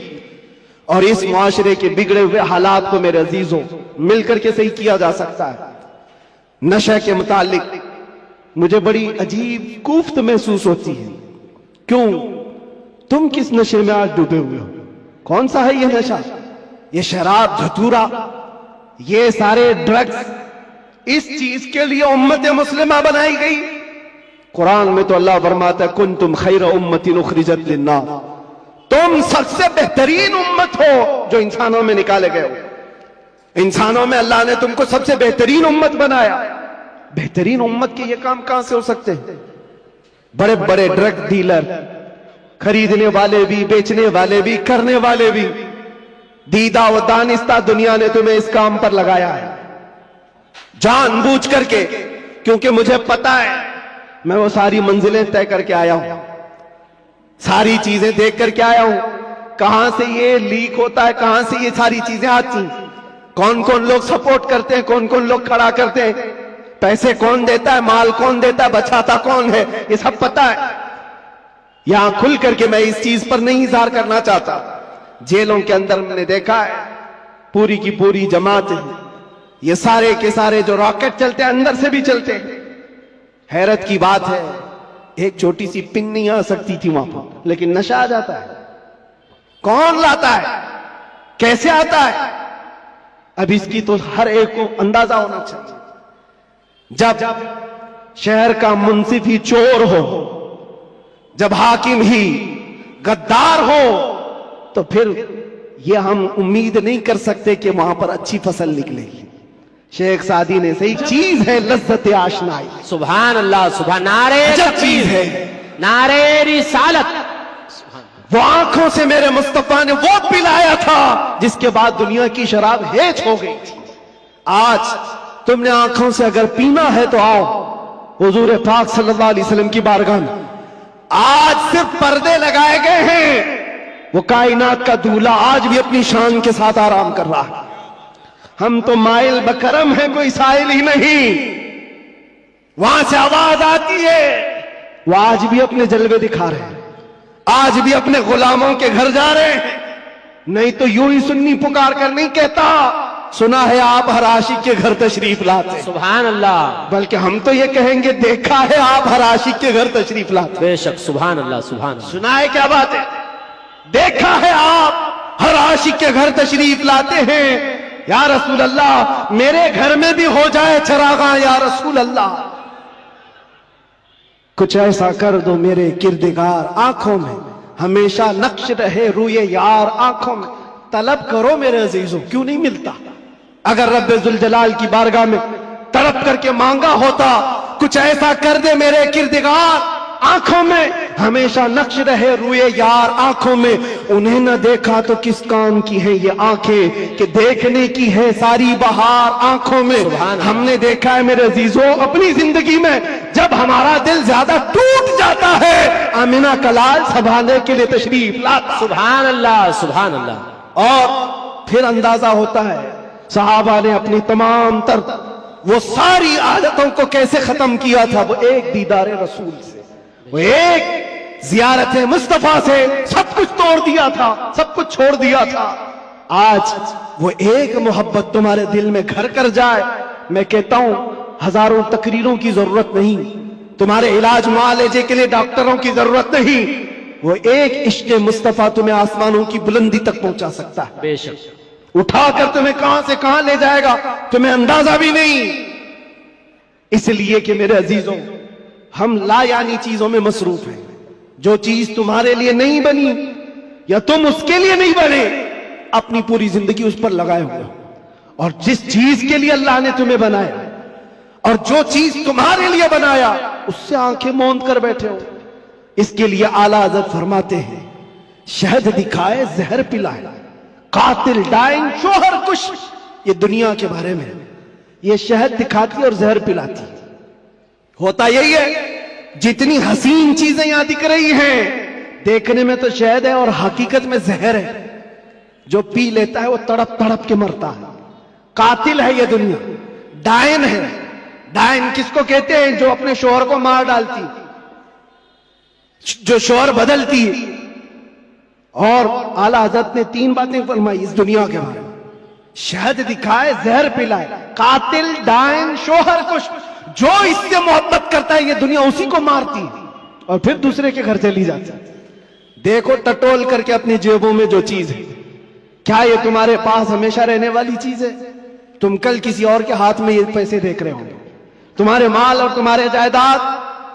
اور اس معاشرے کے بگڑے ہوئے حالات کو میرے عزیزوں مل کر کے صحیح کیا جا سکتا ہے. نشہ کے متعلق مجھے بڑی عجیب کوفت محسوس ہوتی ہے. کیوں؟ تم کس نشے میں آج ڈوبے ہوئے ہو؟ کون سا ہے یہ نشہ؟ یہ شراب, دھتورا, یہ سارے ڈرگز, اس چیز کے لیے امت مسلمہ بنائی گئی. قرآن میں تو اللہ فرماتا ہے کنتم خیر امت اخرجت للناس, تم سب سے بہترین امت ہو جو انسانوں میں نکالے گئے ہو. انسانوں میں اللہ نے تم کو سب سے بہترین امت بنایا. بہترین امت کے یہ کام کہاں سے ہو سکتے ہیں؟ بڑے بڑے ڈرگ ڈیلر, خریدنے والے بھی, بیچنے والے بھی, کرنے والے بھی, دیدہ و دانستہ دنیا نے تمہیں اس کام پر لگایا ہے جان بوجھ کر کے, کیونکہ مجھے پتا ہے میں وہ ساری منزلیں طے کر کے آیا ہوں, ساری چیزیں دیکھ کر کے آیا ہوں, کہاں سے یہ لیک ہوتا ہے, کہاں سے یہ ساری چیزیں آتی ہیں, کون کون لوگ سپورٹ کرتے ہیں, کون کون لوگ کھڑا کرتے ہیں, پیسے کون دیتا ہے, مال کون دیتا ہے, بچاتا کون ہے, یہ سب پتا ہے. یہاں کھل کر کے میں اس چیز پر نہیں اظہار کرنا چاہتا. جیلوں کے اندر میں نے دیکھا ہے پوری کی پوری جماعت, یہ سارے کے سارے جو راکٹ چلتے ہیں اندر سے بھی چلتے ہیں. حیرت کی بات ہے ایک چھوٹی سی پن نہیں آ سکتی تھی وہاں پر, لیکن نشہ آ جاتا ہے. کون لاتا ہے, کیسے آتا ہے؟ اب اس کی تو ہر ایک کو اندازہ ہونا چاہیے. جب شہر کا منصف ہی چور ہو, جب حاکم ہی غدار ہو, تو پھر یہ ہم امید نہیں کر سکتے کہ وہاں پر اچھی فصل نکلے گی. شیخ سعدی نے صحیح چیز ہے لذت آشنائی. سبحان اللہ, سبحان, نعرے چیز ہے, نعرے رسالت. وہ آنکھوں سے میرے مصطفیٰ نے وہ پلایا تھا جس کے بعد دنیا کی شراب ہیچ ہو گئی تھی. آج تم نے آنکھوں سے اگر پینا ہے تو آؤ حضور پاک صلی اللہ علیہ وسلم کی بارگاہ میں. آج صرف پردے لگائے گئے ہیں, وہ کائنات کا دولہا آج بھی اپنی شان کے ساتھ آرام کر رہا ہے. ہم تو مائل بکرم ہیں, کوئی سائل ہی نہیں. وہاں سے آواز آتی ہے, وہ آج بھی اپنے جلوے دکھا رہے ہیں, آج بھی اپنے غلاموں کے گھر جا رہے ہیں. نہیں تو یوں ہی سنی پکار کر نہیں کہتا سنا ہے آپ ہر عاشق کے گھر تشریف لاتے. سبحان اللہ. بلکہ ہم تو یہ کہیں گے دیکھا ہے آپ ہر عاشق کے گھر تشریف لاتے. بے شک. سبحان اللہ. سبحان اللہ. سنا ہے کیا بات ہے؟ دیکھا ہے آپ ہر عاشق کے گھر تشریف لاتے ہیں. یا رسول اللہ میرے گھر میں بھی ہو جائے چراغاں یا رسول اللہ. کچھ ایسا کر دو میرے کردگار آنکھوں میں ہمیشہ نقش رہے روئے یار آنکھوں میں. طلب کرو میرے عزیزوں کیوں نہیں ملتا؟ اگر رب ذوالجلال کی بارگاہ میں تڑپ کر کے مانگا ہوتا کچھ ایسا کر دے میرے کردگار آنکھوں میں ہمیشہ نقش رہے روئے یار آنکھوں میں. انہیں نہ دیکھا تو کس کام کی ہے یہ آنکھیں کہ دیکھنے کی ہے ساری بہار آنکھوں میں. ہم نے دیکھا ہے میرے عزیزوں اپنی زندگی میں جب ہمارا دل زیادہ ٹوٹ جاتا ہے آمنہ کلال سنبھالنے کے لیے تشریف لاتا. سبحان اللہ. سبحان اللہ. اور پھر اندازہ ہوتا ہے صحابہ نے اپنی تمام تر وہ ساری عادتوں کو کیسے ختم کیا تھا. وہ ایک دیدار رسول سے، وہ ایک زیارت مصطفیٰ سے سب کچھ توڑ دیا تھا، سب کچھ چھوڑ دیا تھا. آج وہ ایک محبت تمہارے دل میں گھر کر جائے. میں کہتا ہوں ہزاروں تقریروں کی ضرورت نہیں، تمہارے علاج معالجے کے لیے ڈاکٹروں کی ضرورت نہیں. وہ ایک عشق مصطفیٰ تمہیں آسمانوں کی بلندی تک پہنچا سکتا ہے. بے شک. اٹھا کر تمہیں کہاں سے کہاں لے جائے گا تمہیں اندازہ بھی نہیں. اس لیے کہ میرے عزیزوں ہم لا یعنی چیزوں میں مصروف ہیں. جو چیز تمہارے لیے نہیں بنی یا تم اس کے لیے نہیں بنے اپنی پوری زندگی اس پر لگائے ہوئے ہو. اور جس چیز کے لیے اللہ نے تمہیں بنایا اور جو چیز تمہارے لیے بنایا اس سے آنکھیں موند کر بیٹھے ہو. اس کے لیے اعلیٰ حضرت فرماتے ہیں شہد دکھائے زہر پلائے قاتل ڈائن شوہر کش. یہ دنیا کے بارے میں یہ شہد دکھاتی اور زہر پلاتی. ہوتا یہی ہے جتنی حسین چیزیں یہاں دکھ رہی ہیں دیکھنے میں تو شہد ہے اور حقیقت میں زہر ہے. جو پی لیتا ہے وہ تڑپ تڑپ کے مرتا ہے. قاتل ہے یہ دنیا. ڈائن ہے. ڈائن کس کو کہتے ہیں؟ جو اپنے شوہر کو مار ڈالتی، جو شوہر بدلتی ہے. اور اعلیٰ حضرت نے 3 باتیں فرمائی اس دنیا کے بارے میں. شہد دکھائے زہر پلائے قاتل ڈائن شوہر کش. جو اس سے محبت کرتا ہے یہ دنیا اسی کو مارتی ہے اور پھر دوسرے کے گھر چلی جاتی ہے. دیکھو ٹٹول کر کے اپنی جیبوں میں جو چیز ہے کیا یہ تمہارے پاس ہمیشہ رہنے والی چیز ہے؟ تم کل کسی اور کے ہاتھ میں یہ پیسے دیکھ رہے ہوں گے. تمہارے مال اور تمہارے جائیداد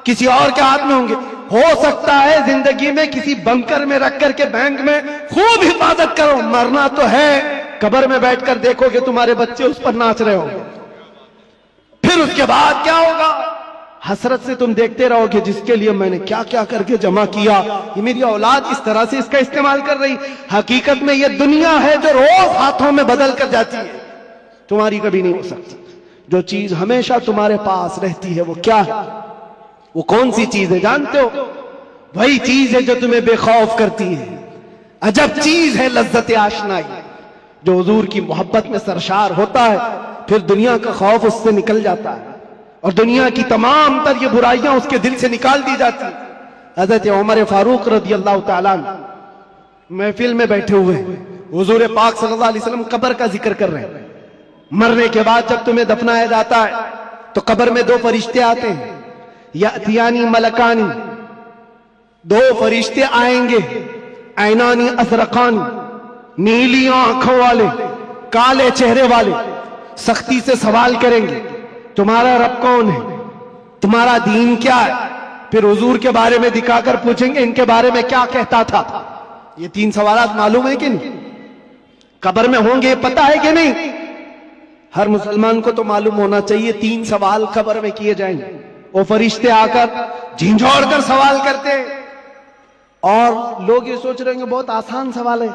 کسی اور کے ہاتھ میں ہوں گے. ہو سکتا ہے زندگی میں کسی بنکر میں رکھ کر کے بینک میں خوب حفاظت کرو. مرنا تو ہے قبر میں بیٹھ کر دیکھو کہ تمہارے بچے اس پر ناچ رہے ہوں گے. پھر اس کے بعد کیا ہوگا؟ حسرت سے تم دیکھتے رہو کہ جس کے لیے میں نے کیا کیا کر کے جمع کیا یہ میری اولاد اس طرح سے اس کا استعمال کر رہی. حقیقت میں یہ دنیا ہے جو روز ہاتھوں میں بدل کر جاتی ہے. تمہاری کبھی نہیں ہو سکتی. جو چیز ہمیشہ تمہارے پاس رہتی ہے وہ کیا ہے؟ وہ کون سی چیز ہے جانتے ہو؟ وہی چیز ہے جو تمہیں بے خوف کرتی ہے. عجب چیز ہے لذت آشنائی. جو حضور کی محبت میں سرشار ہوتا ہے پھر دنیا کا خوف اس سے نکل جاتا ہے اور دنیا کی تمام تر یہ برائیاں اس کے دل سے نکال دی جاتی. حضرت عمر فاروق رضی اللہ تعالیٰ عنہ محفل میں بیٹھے ہوئے ہیں. حضور پاک صلی اللہ علیہ وسلم قبر کا ذکر کر رہے ہیں. مرنے کے بعد جب تمہیں دفنایا جاتا ہے تو قبر میں 2 فرشتے آتے ہیں. یاتیانی ملکانی. 2 فرشتے آئیں گے. عینانی ازرقانی. نیلی آنکھوں والے کالے چہرے والے. سختی سے سوال کریں گے تمہارا رب کون ہے؟ تمہارا دین کیا ہے؟ پھر حضور کے بارے میں دکھا کر پوچھیں گے ان کے بارے میں کیا کہتا تھا. یہ 3 سوالات معلوم ہے کہ نہیں؟ قبر میں ہوں گے پتہ ہے کہ نہیں؟ ہر مسلمان کو تو معلوم ہونا چاہیے 3 سوال قبر میں کیے جائیں گے. وہ فرشتے آ کر جھنجھوڑ کر سوال کرتے اور لوگ یہ سوچ رہے ہیں کہ بہت آسان سوال ہے.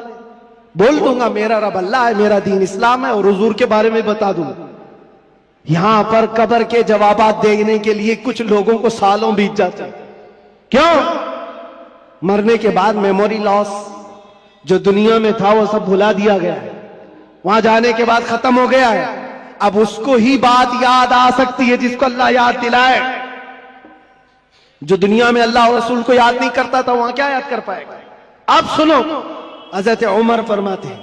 بول دوں گا میرا رب اللہ ہے, میرا دین اسلام ہے اور حضور کے بارے میں بتا دوں گا. یہاں پر قبر کے جوابات دینے کے لیے کچھ لوگوں کو سالوں بیت جاتے ہیں. کیوں؟ مرنے کے بعد میموری لاس جو دنیا میں تھا وہ سب بھلا دیا گیا ہے. وہاں جانے کے بعد ختم ہو گیا ہے. اب اس کو ہی بات یاد آ سکتی ہے جس کو اللہ یاد دلائے. جو دنیا میں اللہ اور رسول کو یاد نہیں کرتا تھا وہاں کیا یاد کر پائے گا؟ اب سنو, حضرت عمر فرماتے ہیں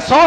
100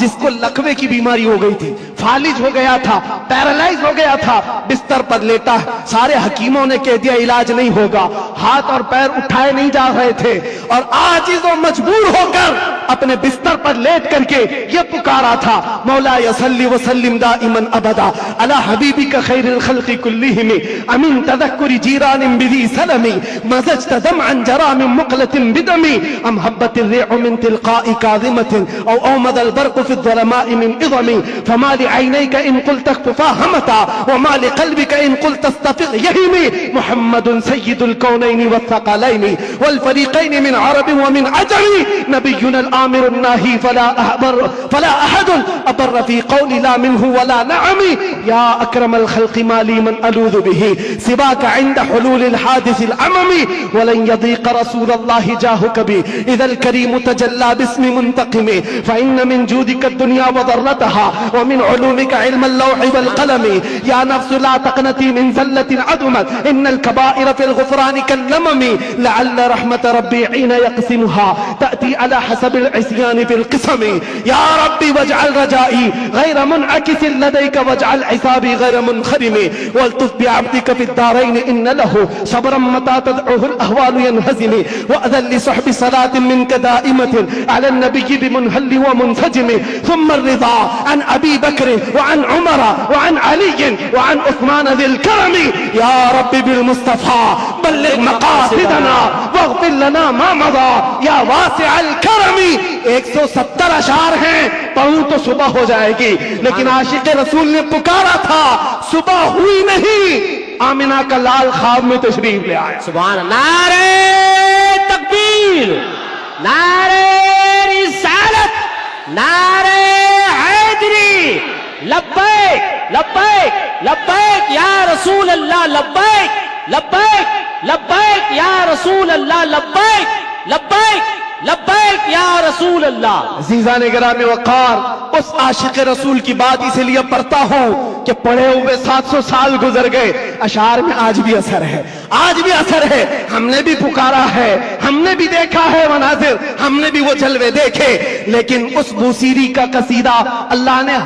جس کو لقوے کی بیماری ہو گئی تھی, فالج ہو گیا تھا, پیرالائز ہو گیا تھا, بستر پر لیٹا, سارے حکیموں نے کہہ دیا علاج نہیں ہوگا, ہاتھ اور پیر اٹھائے نہیں جا رہے تھے, اور عاجز و مجبور ہو کر اپنے بستر پر لیٹ کر کے یہ پکارا تھا, مولا صلی وسلم دائما ابدا علی حبیبک خیر الخلق کلہم امن تذکر جیران بذی سلم مزجت دمعا جرى من مقلة بدمي ام هبت الريح من تلقاء كاظمة او اومض البرق في الظلماء من اظمي فما لعينيك ان قلت اكففا همتا وما لقلبك ان قلت استفق يهمي محمد سيد الكونين والثقلين والفريقين من عرب ومن عجم نبينا الآمر الناهي فلا احد ابر في قول لا منه ولا نعم يا اكرم الخلق ما لي من الوذ به سواك عند حلول الحادث العمم ولن يضيق رسول الله جاهك بي إذا الكريم تجلى باسم منتقم فإن من جودك الدنيا وضرتها ومن علومك علم اللوح والقلم يا نفس لا تقنتي من زلة عدمت إن الكبائر في الغفران كاللمم لعل رحمة ربي حين يقسمها تأتي على حسب العصيان في القسم يا ربي واجعل رجائي غير منعكس لديك واجعل حسابي غير منخرم والطف بعبدك في الدارين إن له صبرا متى تدعوه الأهوال ينهزم وأذن لصحب صلاة منك دائمة على النبي بمنهل ومنسجم ثم الرضا عن أبي بكر وعن عمر وعن علي وعن عثمان ذي الكرم يا رب بالمصطفى بلغ مقاصدنا واغفر لنا ما مضى يا واسع الكرم 170 اشعار ہیں, پڑھوں تو صبح ہو جائے گی, لیکن عاشق رسول نے پکارا تھا, صبح ہوئی نہیں, آمنہ کا لال خواب میں تشریف لے آیا. سبحان اللہ. نعرہ تکبیر, نعرہ رسالت, نعرہ حیدری, لبیک لبیک لبیک یا رسول اللہ, لبیک لبیک لبیک یا رسول اللہ, لبیک لبیک لبیک یا رسول اللہ. عزیزان گرامی وقار, اس عاشق رسول کی بات اس لیے پڑھتا ہوں کہ پڑھے ہوئے 700 سال گزر گئے, اشعار میں آج بھی اثر ہے, آج بھی اثر ہے. ہم نے بھی پکارا ہے, ہم نے بھی دیکھا ہے مناظر, ہم نے بھی وہ جلوے دیکھے, لیکن اس بوسیری کا قصیدہ اللہ نے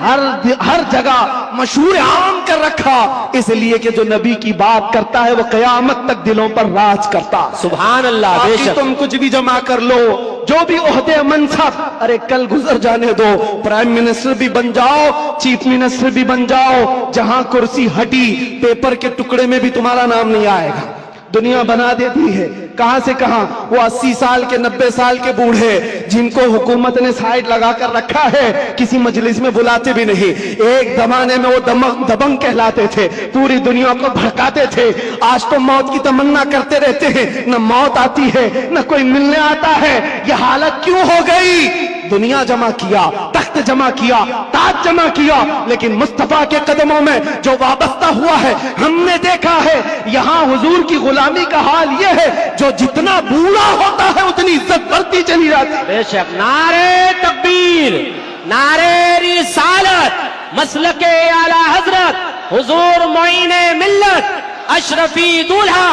ہر جگہ مشہور عام کر رکھا, اس لیے کہ جو نبی کی بات کرتا ہے وہ قیامت تک دلوں پر راج کرتا. سبحان اللہ. بے شک تم کچھ بھی جمع کر لو, جو بھی عہدے منصب, ارے کل گزر جانے دو, پرائم منسٹر بھی بن جاؤ, چیف منسٹر بھی بن جاؤ, جہاں کرسی ہٹی پیپر کے ٹکڑے میں بھی تمہارا نام نہیں آئے گا. دنیا بنا دیتی ہے کہاں سے کہاں. وہ 80 سال کے 90 سال کے بوڑھے جن کو حکومت نے سائیڈ لگا کر رکھا ہے, کسی مجلس میں بلاتے بھی نہیں. ایک زمانے میں وہ دبنگ کہلاتے تھے, پوری دنیا کو بھڑکاتے تھے. آج تو موت کی تمنا کرتے رہتے ہیں, نہ موت آتی ہے نہ کوئی ملنے آتا ہے. یہ حالت کیوں ہو گئی؟ دنیا جمع کیا, تخت جمع کیا, تاج جمع کیا, لیکن مصطفیٰ کے قدموں میں جو وابستہ ہوا ہے ہم نے دیکھا ہے. یہاں حضور کی غلامی کا حال یہ ہے, جو جتنا بوڑھا ہوتا ہے اتنی عزت بڑھتی چلی جاتی. بے شک. نعرہ تکبیر, نعرہ رسالت, مسلک اعلی حضرت حضور معین ملت, اشرفی دولہا,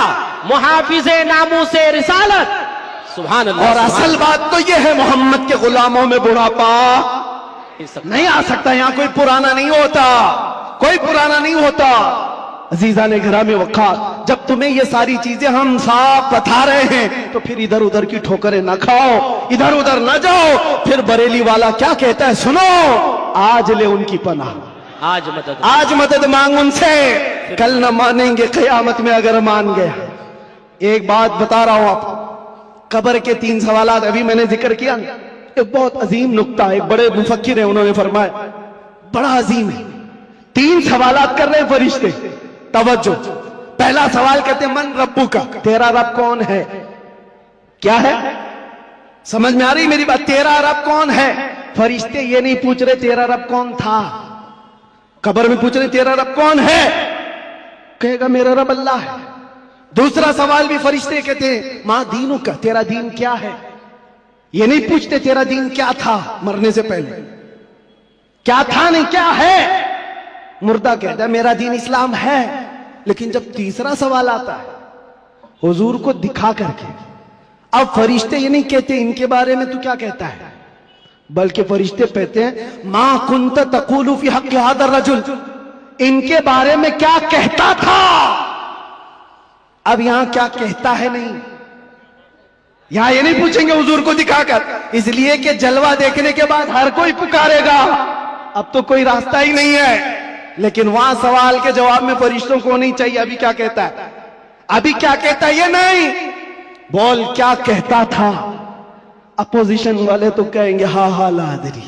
محافظ ناموس رسالت. سبحان اللہ. اور اصل بات تو یہ ہے, محمد کے غلاموں میں بڑھاپا نہیں آ سکتا. یہاں کوئی پرانا نہیں ہوتا, کوئی پرانا نہیں ہوتا. عزیزان گرامی وقار, جب تمہیں یہ ساری چیزیں ہم صاف بتا رہے ہیں تو پھر ادھر ادھر کی ٹھوکریں نہ کھاؤ, ادھر ادھر نہ جاؤ. پھر بریلی والا کیا کہتا ہے سنو, آج لے ان کی پناہ, آج مدد مانگ ان سے, کل نہ مانیں گے قیامت میں اگر مان گیا. ایک بات بتا رہا ہوں آپ, قبر کے 3 سوالات ابھی میں نے ذکر کیا. ایک بہت عظیم نکتہ, ایک بڑے مفکر ہیں, انہوں نے فرمایا بڑا عظیم ہے. 3 سوالات کر رہے ہیں فرشتے, توجہ. پہلا سوال کہتے ہیں من ربو کا, تیرا رب کون ہے. کیا ہے, سمجھ میں آ رہی میری بات؟ تیرا رب کون ہے. فرشتے یہ نہیں پوچھ رہے تیرا رب کون تھا, قبر میں پوچھ رہے تیرا رب کون ہے. کہے گا میرا رب اللہ ہے. دوسرا سوال بھی فرشتے کہتے ہیں ماں دینوں کا, تیرا دین کیا ہے. یہ نہیں پوچھتے تیرا دین کیا تھا مرنے سے پہلے, کیا تھا نہیں کیا ہے. مردہ کہتا ہے میرا دین اسلام ہے. لیکن جب تیسرا سوال آتا ہے حضور کو دکھا کر کے, اب فرشتے یہ نہیں کہتے ان کے بارے میں تو کیا کہتا ہے, بلکہ فرشتے کہتے ہیں ما کنت تقول فی حق ھذا الرجل، ان کے بارے میں کیا کہتا تھا، اب یہاں کیا کہتا ہے نہیں، یہاں یہ نہیں پوچھیں گے حضور کو دکھا کر، اس لیے کہ جلوہ دیکھنے کے بعد ہر کوئی پکارے گا، اب تو کوئی راستہ ہی نہیں ہے، لیکن وہاں سوال کے جواب میں فرشتوں کو نہیں چاہیے ابھی کیا کہتا ہے، ابھی کیا کہتا ہے یہ نہیں، بول کیا کہتا تھا۔ اپوزیشن والے تو کہیں گے ہاں ہاں لا ادری،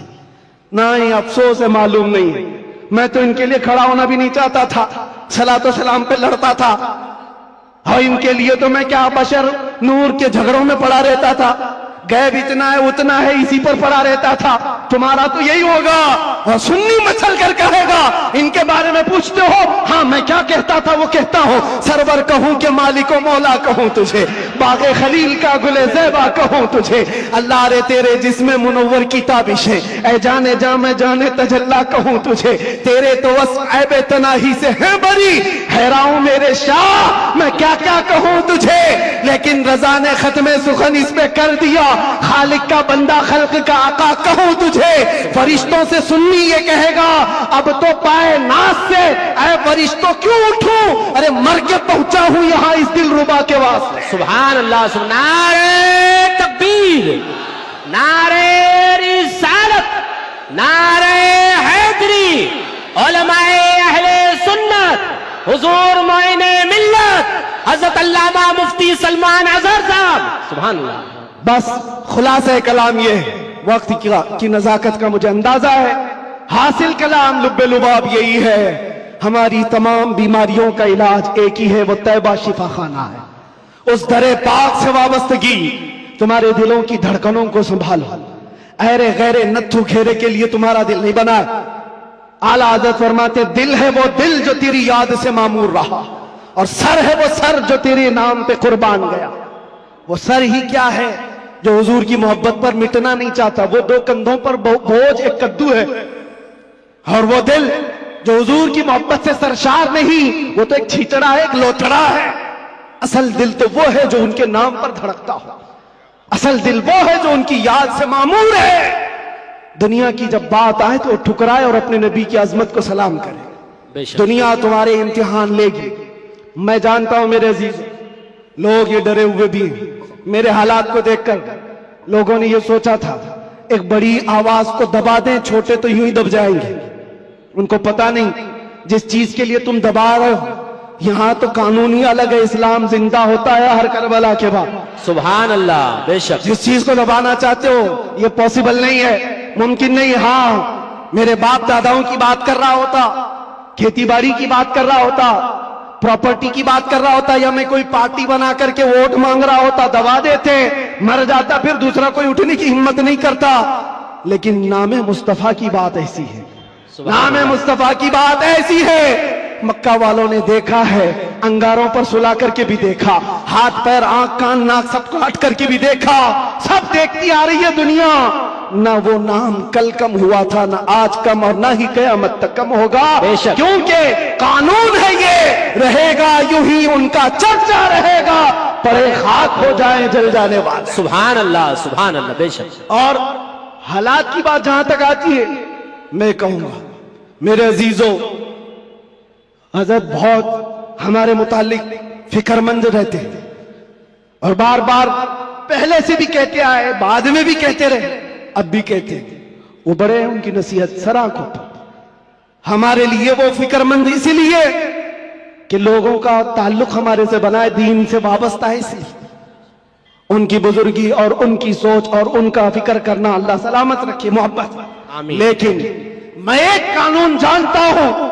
نہیں افسوس ہے معلوم نہیں، میں تو ان کے لیے کھڑا ہونا بھی نہیں چاہتا تھا، صلاۃ و سلام پہ لڑتا تھا، اور ان کے لیے تو میں کیا بشر نور کے جھگڑوں میں پڑا رہتا تھا، غیب اتنا ہے اتنا ہے اسی پر پڑا رہتا تھا، تمہارا تو یہی ہوگا، اور سنی مچل کر کہے گا ان کے بارے میں پوچھتے ہو، ہاں میں کیا کہتا تھا وہ کہتا ہوں، سرور کہوں کہ مالک و مولا کہوں تجھے، باغ خلیل کا گل زیبا کہوں تجھے، اللہ رے تیرے جسم منور کی تابش ہے، اے جانے جا میں جانے تجلا کہوں تجھے، تیرے تو وصف عیب تناہی سے ہیں بری، حیراؤں میرے شاہ میں کیا کیا کہوں تجھے، لیکن رضا نے ختم سخن اس پہ کر دیا، خالق کا بندہ خلق کا آقا کہوں تجھے، فرشتوں سے سنی یہ کہے گا اب تو پائے ناز سے اے فرشتوں کیوں اٹھوں، ارے مر کے پہنچا ہوں یہاں اس دل ربا کے واسطے۔ سبحان اللہ، نعرہ تکبیر، نعرہ رسالت، نعرہ حیدری، علماء اہل سنت، حضور معین ملت حضرت علامہ مفتی سلمان اظہر صاحب، سبحان اللہ۔ بس خلاصہ کلام یہ ہے، وقت کی نزاکت کا مجھے اندازہ ہے، حاصل کلام لب لباب یہی ہے، ہماری تمام بیماریوں کا علاج ایک ہی ہے، وہ طیبہ شفا خانہ ہے، اس در پاک سے وابستگی، تمہارے دلوں کی دھڑکنوں کو سنبھالو، اہرے غیرے نتھو گھیرے کے لیے تمہارا دل نہیں بنا ہے، اعلیٰ حضرت فرماتے دل ہے وہ دل جو تیری یاد سے معمور رہا، اور سر ہے وہ سر جو تیرے نام پہ قربان گیا، وہ سر ہی کیا ہے جو حضور کی محبت پر مٹنا نہیں چاہتا، وہ دو کندھوں پر بوجھ ایک کدو ہے، اور وہ دل جو حضور کی محبت سے سرشار نہیں، وہ تو ایک چھیچڑا ہے، ایک لوتڑا ہے، اصل دل تو وہ ہے جو ان کے نام پر دھڑکتا ہو، اصل دل وہ ہے جو ان کی یاد سے معمور ہے، دنیا کی جب بات آئے تو ٹھکرائے اور اپنے نبی کی عظمت کو سلام کرے، دنیا تمہارے امتحان لے گی، میں جانتا ہوں میرے عزیز، لوگ یہ ڈرے ہوئے بھی ہیں، میرے حالات کو دیکھ کر لوگوں نے یہ سوچا تھا ایک بڑی آواز کو دبا دیں، چھوٹے تو یوں ہی دب جائیں گے، ان کو پتا نہیں جس چیز کے لیے تم دبا رہے ہو یہاں تو قانون ہی الگ ہے، اسلام زندہ ہوتا ہے ہر کربلا کے بعد، سبحان اللہ، بے شک جس چیز کو دبانا چاہتے ہو یہ پاسبل نہیں ہے، ممکن نہیں، ہاں میرے باپ داداؤں کی بات کر رہا ہوتا، کھیتی باڑی کی بات کر رہا ہوتا، پراپرٹی کی بات کر رہا ہوتا، یا میں کوئی پارٹی بنا کر کے ووٹ مانگ رہا ہوتا، دبا دیتے، مر جاتا، پھر دوسرا کوئی اٹھنے کی ہمت نہیں کرتا، لیکن نام مصطفیٰ کی بات ایسی ہے، نام مصطفیٰ کی بات ایسی ہے، مکہ والوں نے دیکھا ہے، انگاروں پر سلا کر کے بھی دیکھا، ہاتھ پیر آنکھ کان ناک سب کاٹ کر کے بھی دیکھا، سب دیکھتی آ رہی ہے دنیا، نہ وہ نام کل کم ہوا تھا، نہ آج کم، اور نہ ہی قیامت تک کم ہوگا، کیونکہ قانون ہے یہ، رہے گا یوں ہی ان کا چرچا رہے گا، پڑے خاک ہو جائیں جل جانے والے، سبحان اللہ، بے شک۔ اور حالات کی بات جہاں تک آتی ہے، میں کہوں گا میرے عزیزوں، حضرت بہت ہمارے متعلق فکر مند رہتے ہیں، اور بار بار پہلے سے بھی کہتے آئے، بعد میں بھی کہتے رہے، اب بھی کہتے ہیں، وہ بڑے ہیں، ان کی نصیحت سر آنکھوں پر، ہمارے لیے وہ فکر مند اسی لیے کہ لوگوں کا تعلق ہمارے سے بنا ہے، دین سے وابستہ ہے، اس لیے ان کی بزرگی اور ان کی سوچ اور ان کا فکر کرنا اللہ سلامت رکھے، محبت، لیکن میں ایک قانون جانتا ہوں،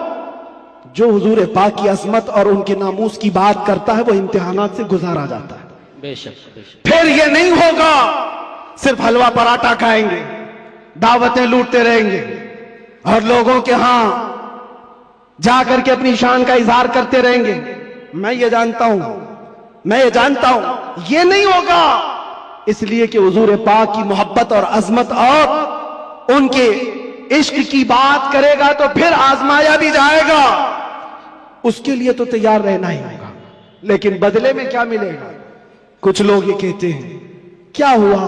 جو حضور پاک کی عظمت اور ان کے ناموس کی بات کرتا ہے وہ امتحانات سے گزارا جاتا ہے، بے شک، بے شک۔ پھر یہ نہیں ہوگا صرف حلوہ پراٹھا کھائیں گے، دعوتیں لوٹتے رہیں گے، اور لوگوں کے ہاں جا کر کے اپنی شان کا اظہار کرتے رہیں گے، میں یہ جانتا ہوں یہ نہیں ہوگا، اس لیے کہ حضور پاک کی محبت اور عظمت اور ان کے عشق کی بات کرے گا تو پھر آزمایا بھی جائے گا، اس کے لیے تو تیار رہنا ہی ہوگا، لیکن بدلے میں کیا ملے گا؟ کچھ لوگ یہ کہتے ہیں کیا ہوا،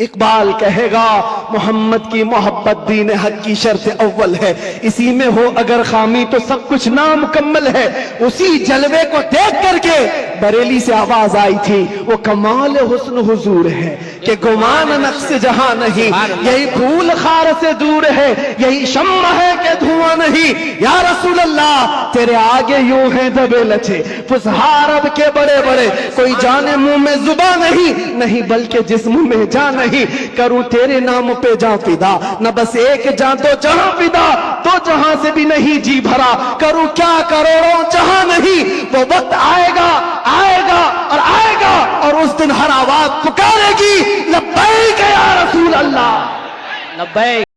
اقبال کہے گا محمد کی محبت دین حق کی شرط اول ہے، اسی میں ہو اگر خامی تو سب کچھ نامکمل ہے۔ اسی جلوے کو دیکھ کر کے بریلی سے آواز آئی تھی، وہ کمال حسن حضور ہے کہ گمان نقص جہاں نہیں، یہی پھول خار سے دور ہے، یہی شمع ہے کہ دھواں نہیں۔ یا رسول اللہ تیرے آگے یوں ہیں دبے لچے فسہار اب کے بڑے بڑے، کوئی جانے منہ میں زباں نہیں بلکہ جسم میں جان نہیں۔ کروں تیرے نام پہ جاں فدا، نہ بس ایک جاں تو جہاں فدا، تو جہاں سے بھی نہیں جی بھرا، کروں کیا کروڑوں جہاں نہیں۔ وہ وقت آئے گا اور اس دن ہر آواز پکارے گی لبیک یا رسول اللہ، لبیک۔